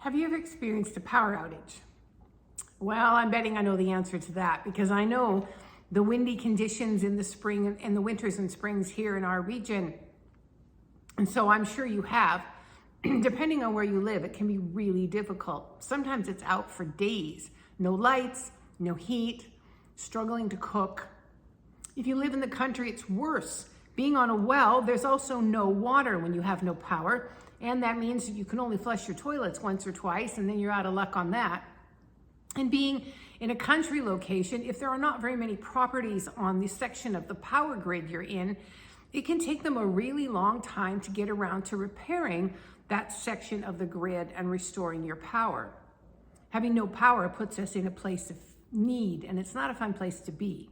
Have you ever experienced a power outage? Well, I'm betting I know the answer to that because I know the windy conditions in the spring and the winters and springs here in our region. And so I'm sure you have. Depending on where you live, it can be really difficult. Sometimes it's out for days. No lights, no heat, struggling to cook. If you live in the country, it's worse. Being on a well, there's also no water when you have no power. And that means that you can only flush your toilets once or twice, and then you're out of luck on that. And being in a country location, if there are not very many properties on the section of the power grid you're in, it can take them a really long time to get around to repairing that section of the grid and restoring your power. Having no power puts us in a place of need, and it's not a fun place to be.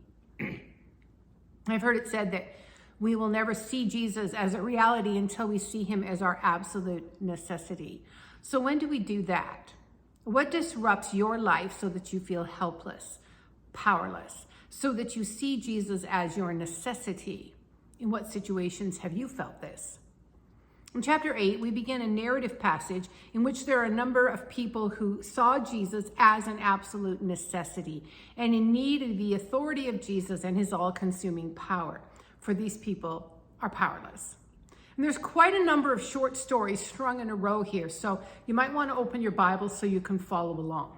I've heard it said that we will never see Jesus as a reality until we see him as our absolute necessity. So when do we do that? What disrupts your life so that you feel helpless, powerless, so that you see Jesus as your necessity? In what situations have you felt this? In chapter 8, we begin a narrative passage in which there are a number of people who saw Jesus as an absolute necessity and in need of the authority of Jesus and his all-consuming power. For these people are powerless. And there's quite a number of short stories strung in a row here, so you might want to open your Bible so you can follow along.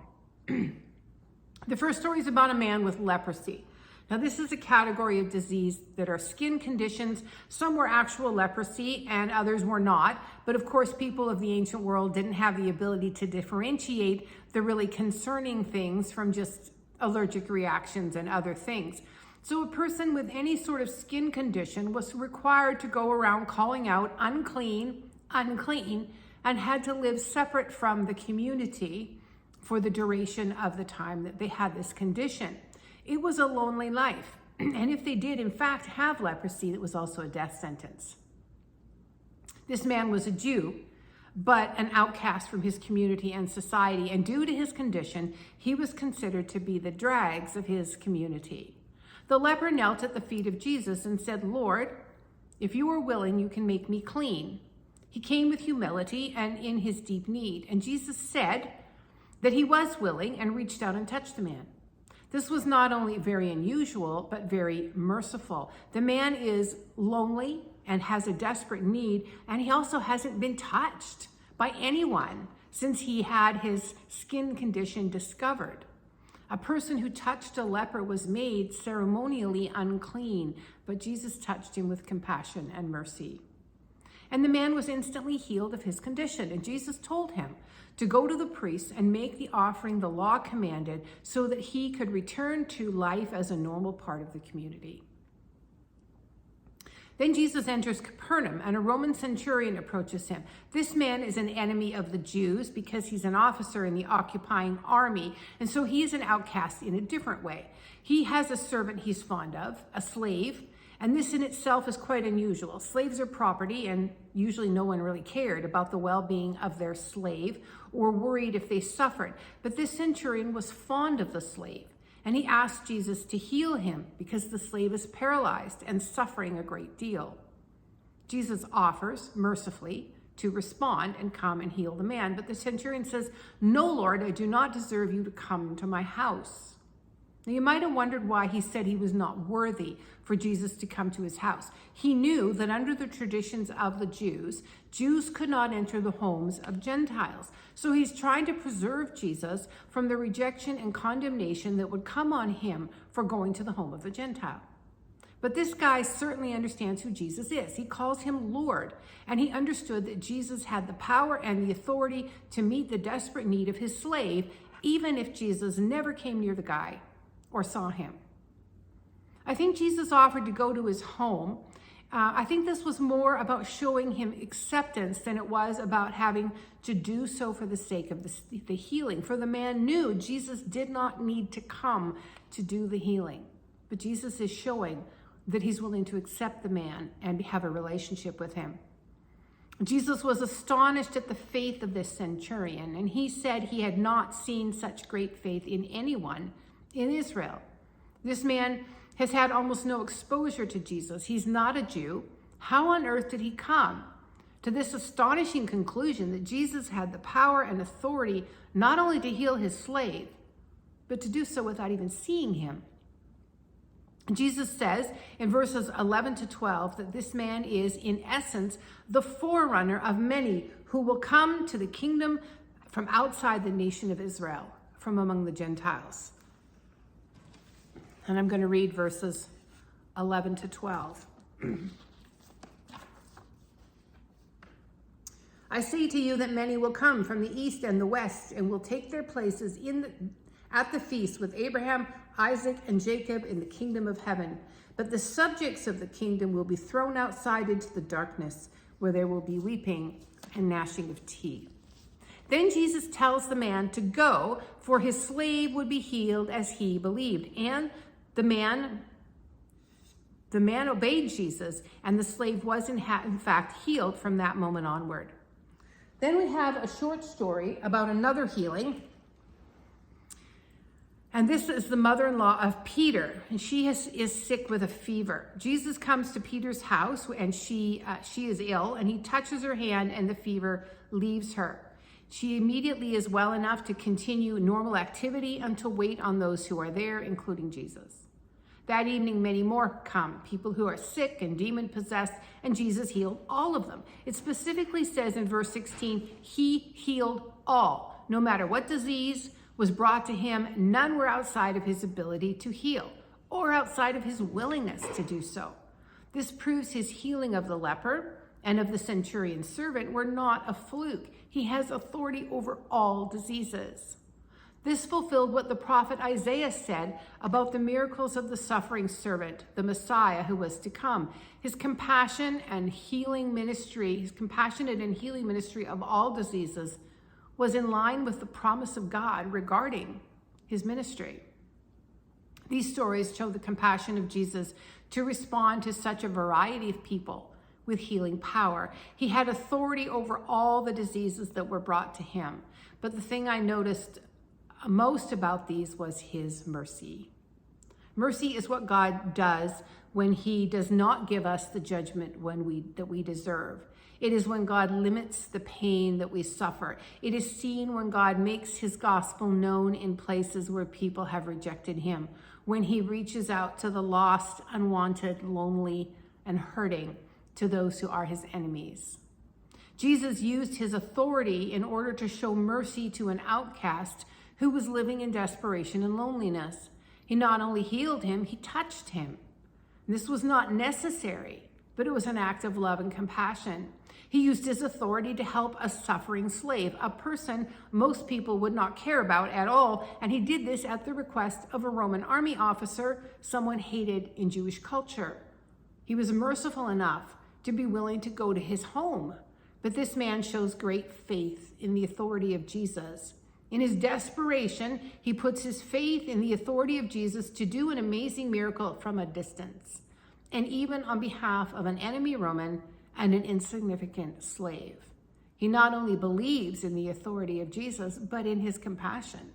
The first story is about a man with leprosy. Now, this is a category of disease that are skin conditions. Some were actual leprosy and others were not. But of course, people of the ancient world didn't have the ability to differentiate the really concerning things from just allergic reactions and other things. So a person with any sort of skin condition was required to go around calling out unclean, unclean, and had to live separate from the community for the duration of the time that they had this condition. It was a lonely life. And if they did, in fact, have leprosy, it was also a death sentence. This man was a Jew, but an outcast from his community and society. And due to his condition, he was considered to be the dregs of his community. The leper knelt at the feet of Jesus and said, "Lord, if you are willing, you can make me clean." He came with humility and in his deep need. And Jesus said that he was willing and reached out and touched the man. This was not only very unusual, but very merciful. The man is lonely and has a desperate need, and he also hasn't been touched by anyone since he had his skin condition discovered. A person who touched a leper was made ceremonially unclean, but Jesus touched him with compassion and mercy. And the man was instantly healed of his condition. And Jesus told him to go to the priest and make the offering the law commanded so that he could return to life as a normal part of the community. Then Jesus enters Capernaum and a Roman centurion approaches him. This man is an enemy of the Jews because he's an officer in the occupying army. And so he is an outcast in a different way. He has a servant he's fond of, a slave. And this in itself is quite unusual. Slaves are property, and usually no one really cared about the well-being of their slave or worried if they suffered. But this centurion was fond of the slave, and he asked Jesus to heal him because the slave is paralyzed and suffering a great deal. Jesus offers mercifully to respond and come and heal the man. But the centurion says, "No, Lord, I do not deserve you to come to my house." Now, you might have wondered why he said he was not worthy for Jesus to come to his house. He knew that under the traditions of the Jews, Jews could not enter the homes of Gentiles. So he's trying to preserve Jesus from the rejection and condemnation that would come on him for going to the home of a Gentile. But this guy certainly understands who Jesus is. He calls him Lord, and he understood that Jesus had the power and the authority to meet the desperate need of his slave, even if Jesus never came near the guy or saw him. I think Jesus offered to go to his home. I think this was more about showing him acceptance than it was about having to do so for the sake of the healing. For the man knew Jesus did not need to come to do the healing. But Jesus is showing that he's willing to accept the man and have a relationship with him. Jesus was astonished at the faith of this centurion, and he said he had not seen such great faith in anyone in Israel. This man has had almost no exposure to Jesus. He's not a Jew. How on earth did he come to this astonishing conclusion that Jesus had the power and authority not only to heal his slave, but to do so without even seeing him. Jesus says in verses 11 to 12 that this man is, in essence, the forerunner of many who will come to the kingdom from outside the nation of Israel, from among the Gentiles. And I'm going to read verses 11 to 12. I say to you that many will come from the east and the west and will take their places at the feast with Abraham, Isaac, and Jacob in the kingdom of heaven. But the subjects of the kingdom will be thrown outside into the darkness, where there will be weeping and gnashing of teeth. Then Jesus tells the man to go, for his slave would be healed as he believed. And the man obeyed Jesus, and the slave was in fact healed from that moment onward. Then we have a short story about another healing. And this is the mother-in-law of Peter, and she is sick with a fever. Jesus comes to Peter's house, and she is ill, and he touches her hand, and the fever leaves her. She immediately is well enough to continue normal activity and to wait on those who are there, including Jesus. That evening, many more come, people who are sick and demon-possessed, and Jesus healed all of them. It specifically says in verse 16, he healed all, no matter what disease was brought to him. None were outside of his ability to heal or outside of his willingness to do so. This proves his healing of the leper and of the centurion's servant were not a fluke. He has authority over all diseases. This fulfilled what the prophet Isaiah said about the miracles of the suffering servant, the Messiah who was to come. His compassionate and healing ministry of all diseases was in line with the promise of God regarding his ministry. These stories show the compassion of Jesus to respond to such a variety of people with healing power. He had authority over all the diseases that were brought to him. But the thing I noticed most about these was his mercy. Mercy is what God does when he does not give us the judgment that we deserve. It is when God limits the pain that we suffer. It is seen when God makes his gospel known in places where people have rejected him, when he reaches out to the lost, unwanted, lonely, and hurting, to those who are his enemies. Jesus used his authority in order to show mercy to an outcast who was living in desperation and loneliness. He not only healed him, he touched him. This was not necessary, but it was an act of love and compassion. He used his authority to help a suffering slave, a person most people would not care about at all, and he did this at the request of a Roman army officer, someone hated in Jewish culture. He was merciful enough to be willing to go to his home, but this man shows great faith in the authority of Jesus. In his desperation, he puts his faith in the authority of Jesus to do an amazing miracle from a distance, and even on behalf of an enemy Roman and an insignificant slave. He not only believes in the authority of Jesus, but in his compassion.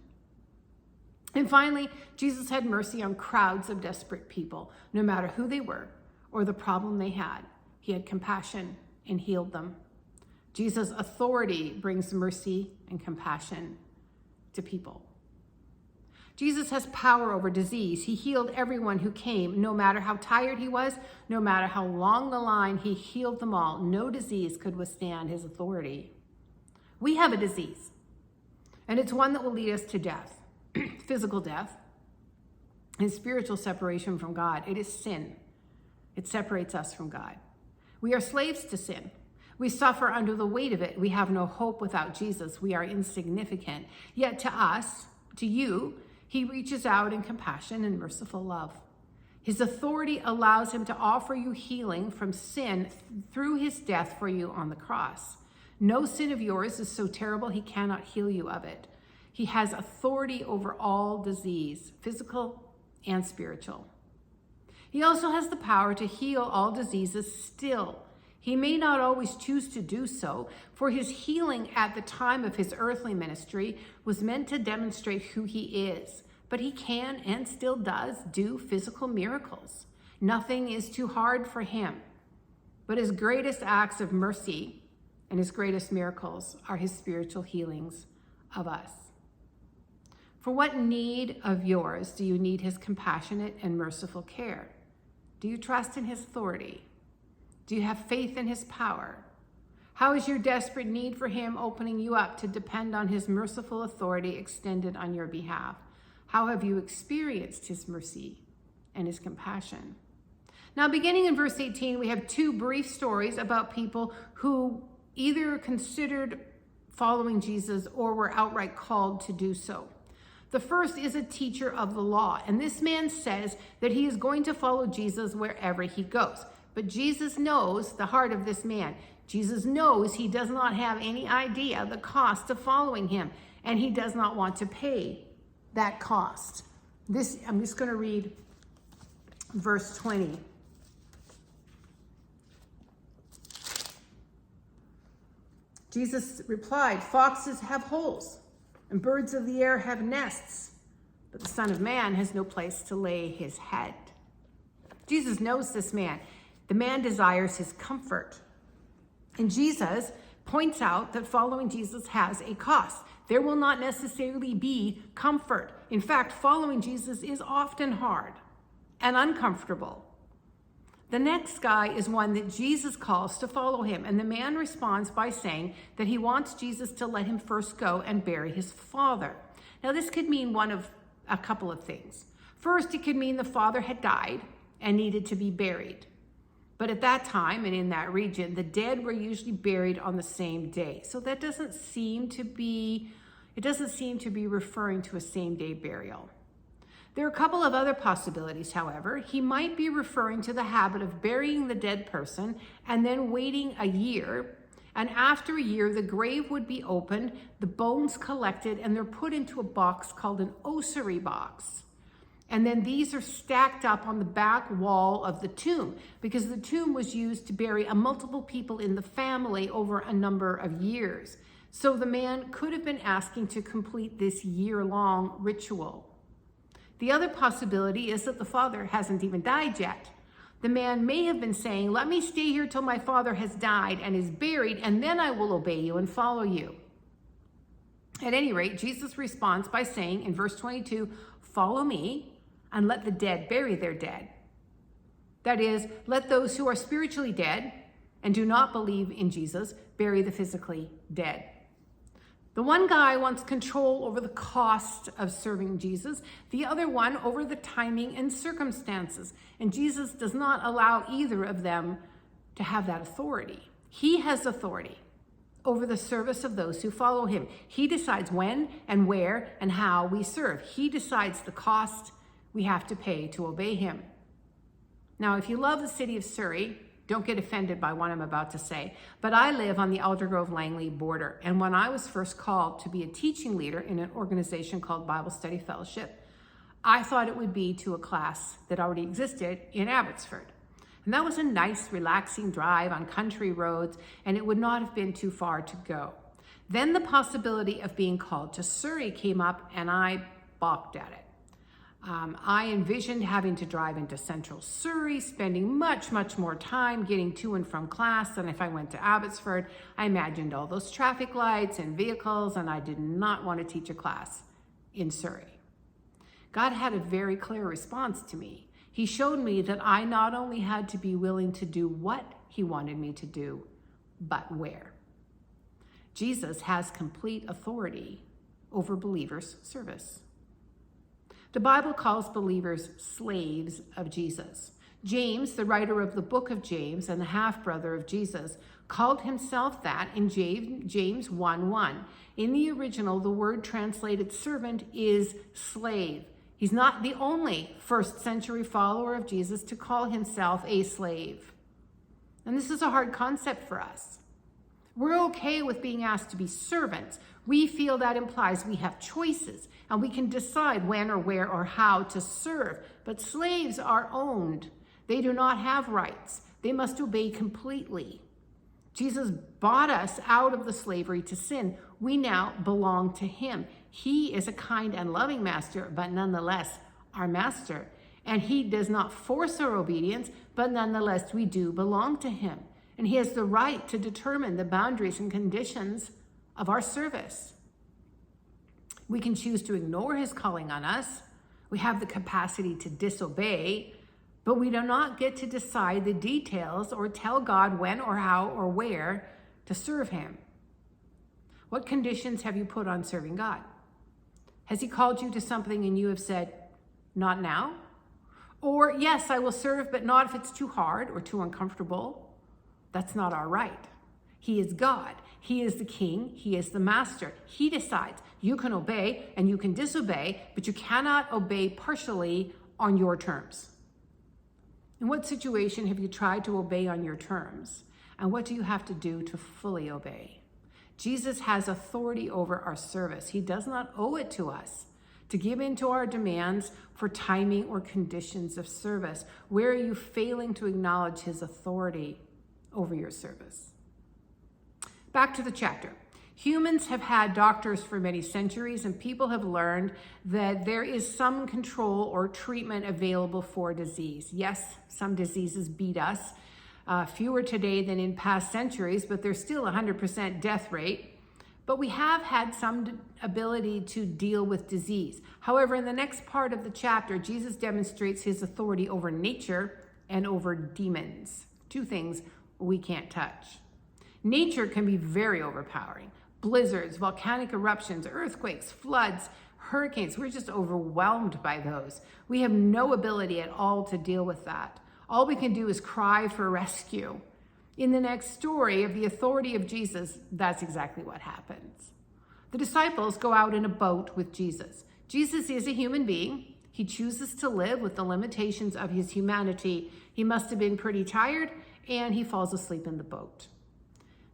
And finally, Jesus had mercy on crowds of desperate people, no matter who they were or the problem they had. He had compassion and healed them. Jesus' authority brings mercy and compassion to people. Jesus has power over disease. He healed everyone who came, no matter how tired he was, no matter how long the line, he healed them all. No disease could withstand his authority. We have a disease, and it's one that will lead us to death, physical death, and spiritual separation from God. It is sin. It separates us from God. We are slaves to sin. We suffer under the weight of it. We have no hope without Jesus. We are insignificant. Yet to us, to you, he reaches out in compassion and merciful love. His authority allows him to offer you healing from sin through his death for you on the cross. No sin of yours is so terrible he cannot heal you of it. He has authority over all disease, physical and spiritual. He also has the power to heal all diseases still. He may not always choose to do so, for his healing at the time of his earthly ministry was meant to demonstrate who he is. But he can and still does do physical miracles. Nothing is too hard for him. But his greatest acts of mercy and his greatest miracles are his spiritual healings of us. For what need of yours do you need his compassionate and merciful care? Do you trust in his authority? Do you have faith in his power? How is your desperate need for him opening you up to depend on his merciful authority extended on your behalf? How have you experienced his mercy and his compassion? Now, beginning in verse 18, we have two brief stories about people who either considered following Jesus or were outright called to do so. The first is a teacher of the law, and this man says that he is going to follow Jesus wherever he goes. But Jesus knows the heart of this man. Jesus knows he does not have any idea the cost of following him, and he does not want to pay that cost. I'm just going to read verse 20. Jesus replied, "Foxes have holes, and birds of the air have nests, but the Son of Man has no place to lay his head." Jesus knows this man. The man desires his comfort. And Jesus points out that following Jesus has a cost. There will not necessarily be comfort. In fact, following Jesus is often hard and uncomfortable. The next guy is one that Jesus calls to follow him, and the man responds by saying that he wants Jesus to let him first go and bury his father. Now, this could mean one of a couple of things. First, it could mean the father had died and needed to be buried. But at that time and in that region, the dead were usually buried on the same day. So that doesn't seem to be referring to a same-day burial. There are a couple of other possibilities, however. He might be referring to the habit of burying the dead person and then waiting a year. And after a year, the grave would be opened, the bones collected, and they're put into a box called an ossuary box. And then these are stacked up on the back wall of the tomb, because the tomb was used to bury multiple people in the family over a number of years. So the man could have been asking to complete this year-long ritual. The other possibility is that the father hasn't even died yet. The man may have been saying, "Let me stay here till my father has died and is buried, and then I will obey you and follow you." At any rate, Jesus responds by saying in verse 22, "Follow me and let the dead bury their dead." That is, let those who are spiritually dead and do not believe in Jesus bury the physically dead. The one guy wants control over the cost of serving Jesus, the other one over the timing and circumstances. And Jesus does not allow either of them to have that authority. He has authority over the service of those who follow him. He decides when and where and how we serve. He decides the cost we have to pay to obey him. Now, if you love the city of Surrey, don't get offended by what I'm about to say, but I live on the Aldergrove-Langley border. And when I was first called to be a teaching leader in an organization called Bible Study Fellowship, I thought it would be to a class that already existed in Abbotsford. And that was a nice, relaxing drive on country roads, and it would not have been too far to go. Then the possibility of being called to Surrey came up, and I balked at it. I envisioned having to drive into central Surrey, spending much, much more time getting to and from class than if I went to Abbotsford. I imagined all those traffic lights and vehicles, and I did not want to teach a class in Surrey. God had a very clear response to me. He showed me that I not only had to be willing to do what he wanted me to do, but where. Jesus has complete authority over believers' service. The Bible calls believers slaves of Jesus. James, the writer of the book of James and the half-brother of Jesus, called himself that in James 1:1. In the original, the word translated servant is slave. He's not the only first-century follower of Jesus to call himself a slave. And this is a hard concept for us. We're okay with being asked to be servants. We feel that implies we have choices and we can decide when or where or how to serve. But slaves are owned. They do not have rights. They must obey completely. Jesus bought us out of the slavery to sin. We now belong to him. He is a kind and loving master, but nonetheless our master. And he does not force our obedience, but nonetheless we do belong to him. And he has the right to determine the boundaries and conditions of our service. We can choose to ignore his calling on us. We have the capacity to disobey, but we do not get to decide the details or tell God when or how or where to serve him. What conditions have you put on serving God? Has he called you to something and you have said, not now? Or, yes, I will serve, but not if it's too hard or too uncomfortable. That's not our right. He is God. He is the king. He is the master. He decides. You can obey and you can disobey, but you cannot obey partially on your terms. In what situation have you tried to obey on your terms? And what do you have to do to fully obey? Jesus has authority over our service. He does not owe it to us to give in to our demands for timing or conditions of service. Where are you failing to acknowledge his authority over your service? Back to the chapter. Humans have had doctors for many centuries, and people have learned that there is some control or treatment available for disease. Yes, some diseases beat us. Fewer today than in past centuries, but there's still 100% death rate. But we have had some ability to deal with disease. However, in the next part of the chapter, Jesus demonstrates his authority over nature and over demons. Two things we can't touch. Nature can be very overpowering. Blizzards, volcanic eruptions, earthquakes, floods, hurricanes. We're just overwhelmed by those. We have no ability at all to deal with that. All we can do is cry for rescue. In the next story of the authority of Jesus, that's exactly what happens. The disciples go out in a boat with Jesus. Jesus is a human being. He chooses to live with the limitations of his humanity. He must have been pretty tired, and he falls asleep in the boat.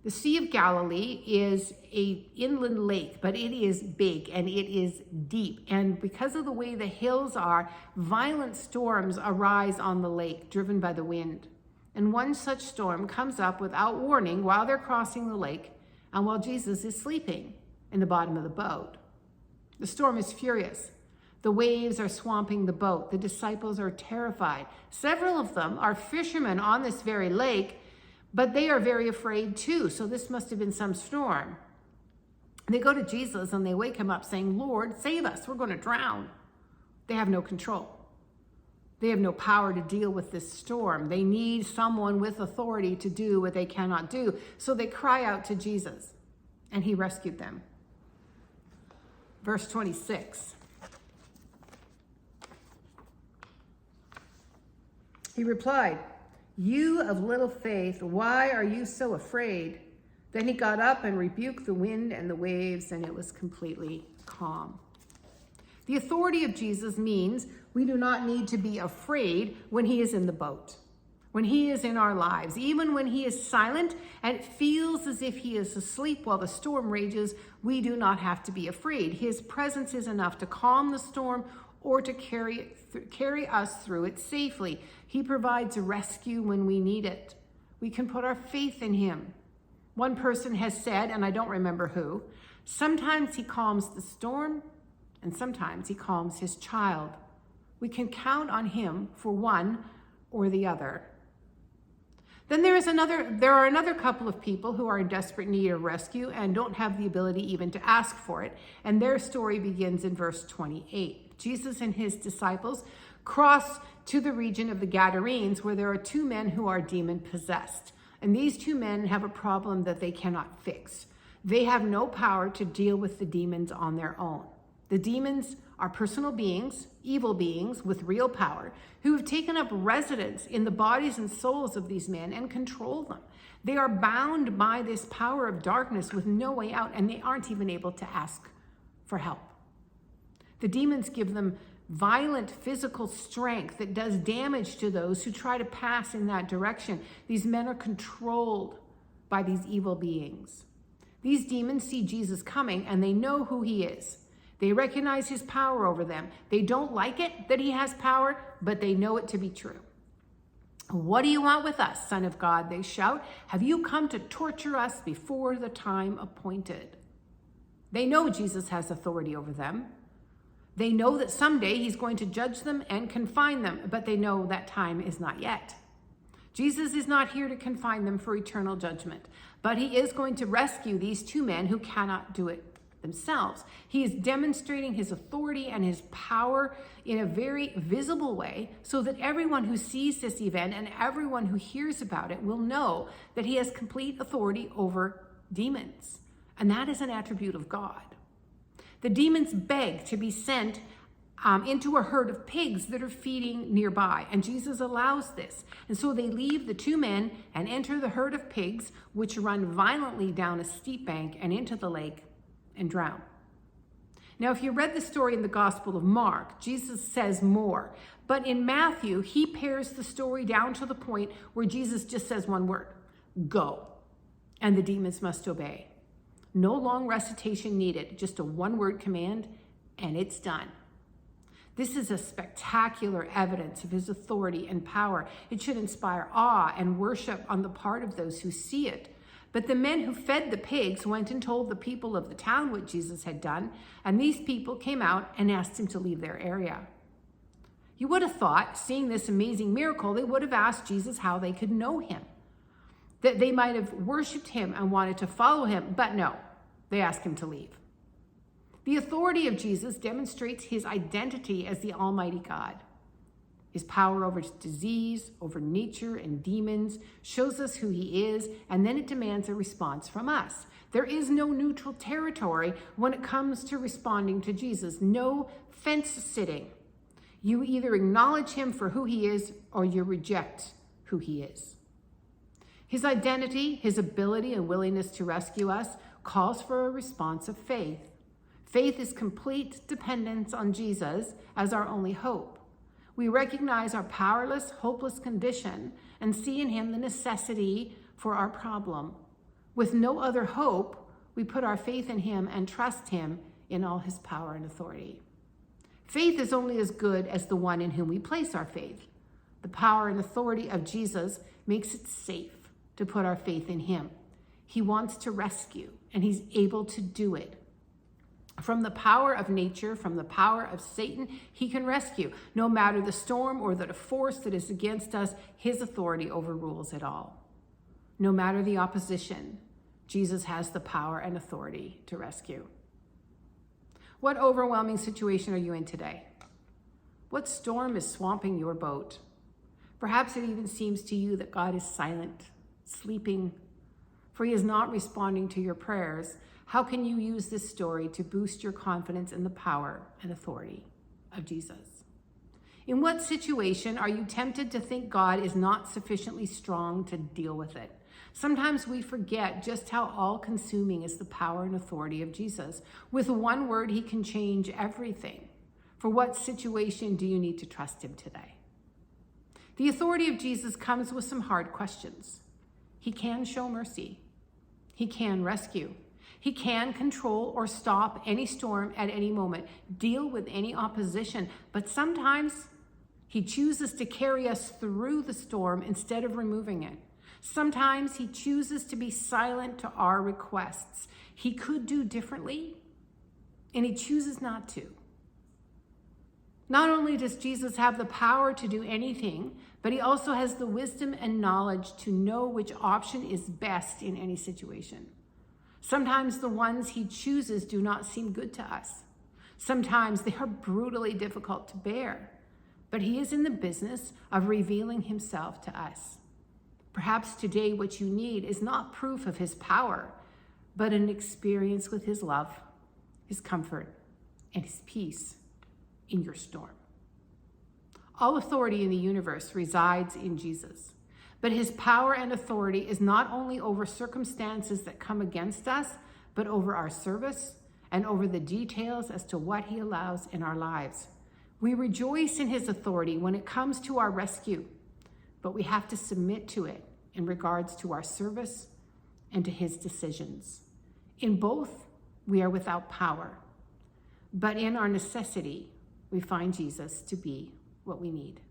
The Sea of Galilee is an inland lake, but it is big and it is deep. And because of the way the hills are, violent storms arise on the lake, driven by the wind. And one such storm comes up without warning while they're crossing the lake and while Jesus is sleeping in the bottom of the boat. The storm is furious. The waves are swamping the boat. The disciples are terrified. Several of them are fishermen on this very lake, but they are very afraid too. So this must have been some storm. They go to Jesus and they wake him up saying, Lord, save us. We're going to drown. They have no control. They have no power to deal with this storm. They need someone with authority to do what they cannot do. So they cry out to Jesus, and he rescued them. Verse 26. He replied, "You of little faith, why are you so afraid?" Then he got up and rebuked the wind and the waves, and it was completely calm. The authority of Jesus means we do not need to be afraid when he is in the boat, when he is in our lives. Even when he is silent and it feels as if he is asleep while the storm rages, we do not have to be afraid. His presence is enough to calm the storm or to carry us through it safely. He provides rescue when we need it. We can put our faith in him. One person has said, and I don't remember who, sometimes he calms the storm and sometimes he calms his child. We can count on him for one or the other. Then there are another couple of people who are in desperate need of rescue and don't have the ability even to ask for it. And their story begins in verse 28. Jesus and his disciples cross to the region of the Gadarenes, where there are two men who are demon possessed. And these two men have a problem that they cannot fix. They have no power to deal with the demons on their own. The demons are personal beings, evil beings with real power, who have taken up residence in the bodies and souls of these men and control them. They are bound by this power of darkness with no way out, and they aren't even able to ask for help. The demons give them violent physical strength that does damage to those who try to pass in that direction. These men are controlled by these evil beings. These demons see Jesus coming and they know who he is. They recognize his power over them. They don't like it that he has power, but they know it to be true. "What do you want with us, Son of God?" they shout. "Have you come to torture us before the time appointed?" They know Jesus has authority over them. They know that someday he's going to judge them and confine them, but they know that time is not yet. Jesus is not here to confine them for eternal judgment, but he is going to rescue these two men who cannot do it themselves. He is demonstrating his authority and his power in a very visible way so that everyone who sees this event and everyone who hears about it will know that he has complete authority over demons. And that is an attribute of God. The demons beg to be sent into a herd of pigs that are feeding nearby, and Jesus allows this. And so they leave the two men and enter the herd of pigs, which run violently down a steep bank and into the lake and drown. Now, if you read the story in the Gospel of Mark, Jesus says more. But in Matthew, he pares the story down to the point where Jesus just says one word, go. And the demons must obey. No long recitation needed, just a one-word command, and it's done. This is a spectacular evidence of his authority and power. It should inspire awe and worship on the part of those who see it. But the men who fed the pigs went and told the people of the town what Jesus had done, and these people came out and asked him to leave their area. You would have thought, seeing this amazing miracle, they would have asked Jesus how they could know him, that they might have worshiped him and wanted to follow him, but no, they asked him to leave. The authority of Jesus demonstrates his identity as the Almighty God. His power over disease, over nature and demons shows us who he is, and then it demands a response from us. There is no neutral territory when it comes to responding to Jesus. No fence sitting. You either acknowledge him for who he is or you reject who he is. His identity, his ability and willingness to rescue us calls for a response of faith. Faith is complete dependence on Jesus as our only hope. We recognize our powerless, hopeless condition and see in him the necessity for our problem. With no other hope, we put our faith in him and trust him in all his power and authority. Faith is only as good as the one in whom we place our faith. The power and authority of Jesus makes it safe to put our faith in him. He wants to rescue, and he's able to do it. From the power of nature, from the power of Satan, he can rescue. No matter the storm or the force that is against us, his authority overrules it all. No matter the opposition, Jesus has the power and authority to rescue. What overwhelming situation are you in today? What storm is swamping your boat? Perhaps it even seems to you that God is silent, sleeping, for he is not responding to your prayers. How can you use this story to boost your confidence in the power and authority of Jesus? In what situation are you tempted to think God is not sufficiently strong to deal with it? Sometimes we forget just how all-consuming is the power and authority of Jesus. With one word, he can change everything. For what situation do you need to trust him today? The authority of Jesus comes with some hard questions. He can show mercy. He can rescue. He can control or stop any storm at any moment, deal with any opposition, but sometimes he chooses to carry us through the storm instead of removing it. Sometimes he chooses to be silent to our requests. He could do differently, and he chooses not to. Not only does Jesus have the power to do anything, but he also has the wisdom and knowledge to know which option is best in any situation. Sometimes the ones he chooses do not seem good to us. Sometimes they are brutally difficult to bear, but he is in the business of revealing himself to us. Perhaps today what you need is not proof of his power, but an experience with his love, his comfort, and his peace in your storm. All authority in the universe resides in Jesus. But his power and authority is not only over circumstances that come against us, but over our service and over the details as to what he allows in our lives. We rejoice in his authority when it comes to our rescue, but we have to submit to it in regards to our service and to his decisions. In both, we are without power, but in our necessity, we find Jesus to be what we need.